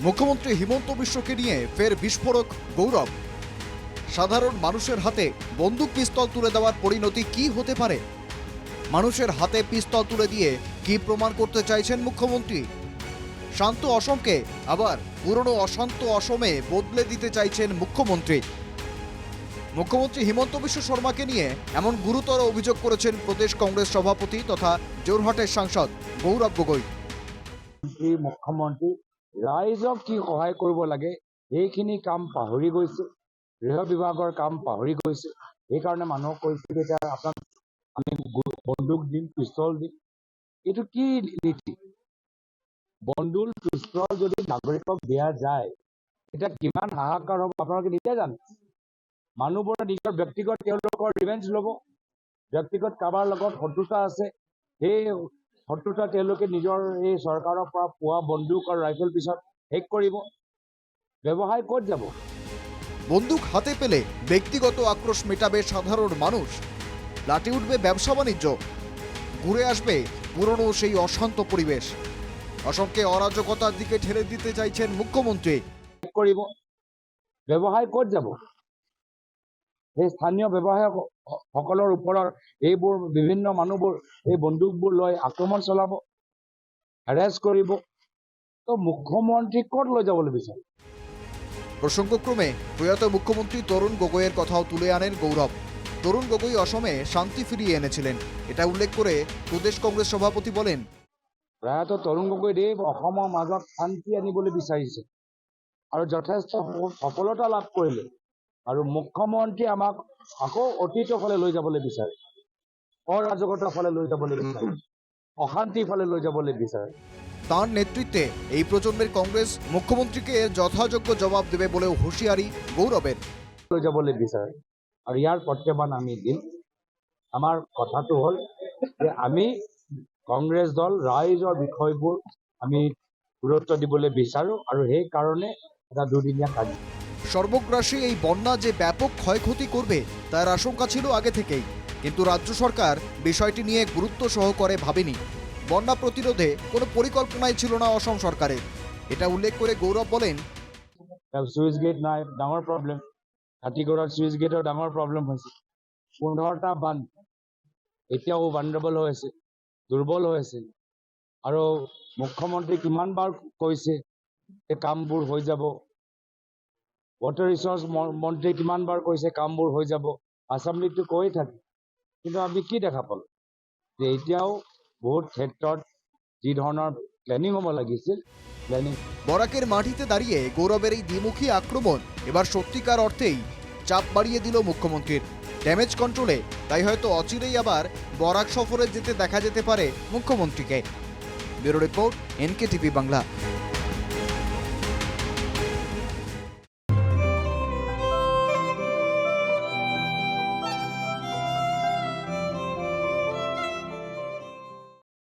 মুখ্যমন্ত্রী হিমন্ত বিশ্বকে নিয়ে ফের বিস্ফোরক গৌরব। সাধারণ মানুষের হাতে বন্দুক পিস্তল তুলে দেওয়ার পরিণতি কি হতে পারে? মানুষের হাতে পিস্তল তুলে দিয়ে কি প্রমাণ করতে চাইছেন মুখ্যমন্ত্রী? শান্ত অসমকে আবার পুরনো অশান্ত অসমে বদলে দিতে চাইছেন মুখ্যমন্ত্রী। মুখ্যমন্ত্রী হিমন্ত বিশ্ব শর্মাকে নিয়ে এমন গুরুতর অভিযোগ করেছেন প্রদেশ কংগ্রেস সভাপতি তথা যোরহাটের সাংসদ গৌরব গগৈ। মুখ্যমন্ত্ৰী ৰাইজক কি সহায় কৰিব লাগে সেইখিনি কাম পাহৰি গৈছে, গৃহ বিভাগৰ কাম পাহৰি গৈছে। সেইকাৰণে মানুহক কৈছে যে এতিয়া আপোনাক আমি বন্দুক দিম, পিস্তল দিম। এইটো কি নীতি? বন্দুক পিস্তল যদি নাগৰিকক দিয়া যায় তেতিয়া কিমান হাহাকাৰ হ'ব আপোনালোকে নিজে জানে। মানুহবোৰে নিজৰ ব্যক্তিগত তেওঁলোকৰ ৰিভেঞ্জ ল'ব, ব্যক্তিগত কাৰোবাৰ লগত শত্ৰুতা আছে, সেই শত্ৰুতা তেওঁলোকে নিজৰ এই চৰকাৰৰ পৰা পোৱা বন্দুক আৰু ৰাইফল পিছত শেষ কৰিব। ব্যৱসায় ক'ত যাব? বন্দুক হাতে পেলে ব্যক্তিগত আক্রোশ মেটাবে সাধারণ মানুষ, লাটে উঠবে ব্যবসা বাণিজ্য, ঘুরে আসবে পুরনো সেই অশান্ত পরিবেশ। অসমকে অরাজকতার দিকে ঠেলে দিতে চাইছেন মুখ্যমন্ত্রী। শেষ কৰিব। ব্যৱসায় ক'ত যাব? এই স্থানীয় ব্যৱসায়ীসকলৰ ওপৰত এইবোৰ বিভিন্ন মানুহবোৰ এই বন্দুকবোৰ লৈ আক্ৰমণ চলাব, হেৰেছ কৰিব। তো মুখ্যমন্ত্রী ক'ত লৈ যাবলৈ বিচাৰে? প্রসঙ্গক্রমে প্রয়াত মুখ্যমন্ত্রী তরুণ গগৈয়ের কথাও তুলে আনেন গৌরব। তরুণ গগৈ অসমে শান্তি ফিরিয়ে এনেছিলেন, এটা উল্লেখ করে প্রদেশ কংগ্রেস সভাপতি বলেন, প্ৰয়াত তৰুণ গগৈদেৱ অসমৰ মাজত শান্তি আনিবলৈ বিচাৰিছে আৰু যথেষ্ট সফলতা লাভ কৰিলে। আৰু মুখ্যমন্ত্ৰী আমাক আকৌ অতীতৰ ফালে লৈ যাবলৈ বিচাৰে, অৰাজকতাৰ ফালে লৈ যাবলৈ বিচাৰে, অশান্তিৰ ফালে লৈ যাবলৈ বিচাৰে। তাঁর নেতৃত্বে এই প্রজন্মের কংগ্রেস মুখ্যমন্ত্রীকে যথাযোগ্য জবাব দেবে বলেও হুঁশিয়ারি গৌরবের। লৈ যাবলৈ বিচাৰে আৰু ইয়াৰ প্ৰত্যাহ্বান আমি দিম। আমাৰ কথাটো হ'ল যে আমি কংগ্ৰেছ দল ৰাইজৰ বিষয়বোৰ আমি গুৰুত্ব দিবলৈ বিচাৰোঁ আৰু সেইকাৰণে এটা দুদিনীয়া কাৰ্য। সর্বগ্রাসী এই বন্যা যে ব্যাপক ক্ষয়ক্ষতি করবে তার আশঙ্কা ছিল আগে থেকেই, কিন্তু রাজ্য সরকার বিষয়টি নিয়ে গুরুত্ব সহকারে ভাবেনি। বন্যা প্রতিরোধে কোনো পরিকল্পনাই ছিল না অসম সরকারের, এটা উল্লেখ করে গৌরব বলেন, চুইচ গেট নাই, ডাঙৰ প্ৰব্লেম। হাতীগড়ত চুইচ গেটৰ ডাঙৰ প্ৰব্লেম হৈছে। 15টা বান্ধ এতিয়াও ভালনাৰেবল হৈ আছে, দুৰ্বল হৈ আছে। আৰু মুখ্যমন্ত্ৰী কিমানবাৰ কৈছে যে কামবোৰ হৈ যাব, ৱাটাৰ ৰিচোৰ্চ মন্ত্ৰী কিমানবাৰ কৈছে কামবোৰ হৈ যাব, আছেম্বলিতো কৈ থাকে। কিন্তু আমি কি দেখা পালোঁ যে এতিয়াও বহুত ক্ষেত্ৰত যি ধৰণৰ প্লেনিং হ'ব লাগিছিল প্লেনিং। বরাকের মাটিতে দাঁড়িয়ে গৌরবের এই দ্বিমুখী আক্রমণ এবার সত্যিকার অর্থেই চাপ বাড়িয়ে দিল মুখ্যমন্ত্রীর ড্যামেজ কন্ট্রোলে। তাই হয়তো অচিরেই আবার বরাক সফরে যেতে দেখা যেতে পারে মুখ্যমন্ত্রীকে। Bureau report, NKTV Bangla.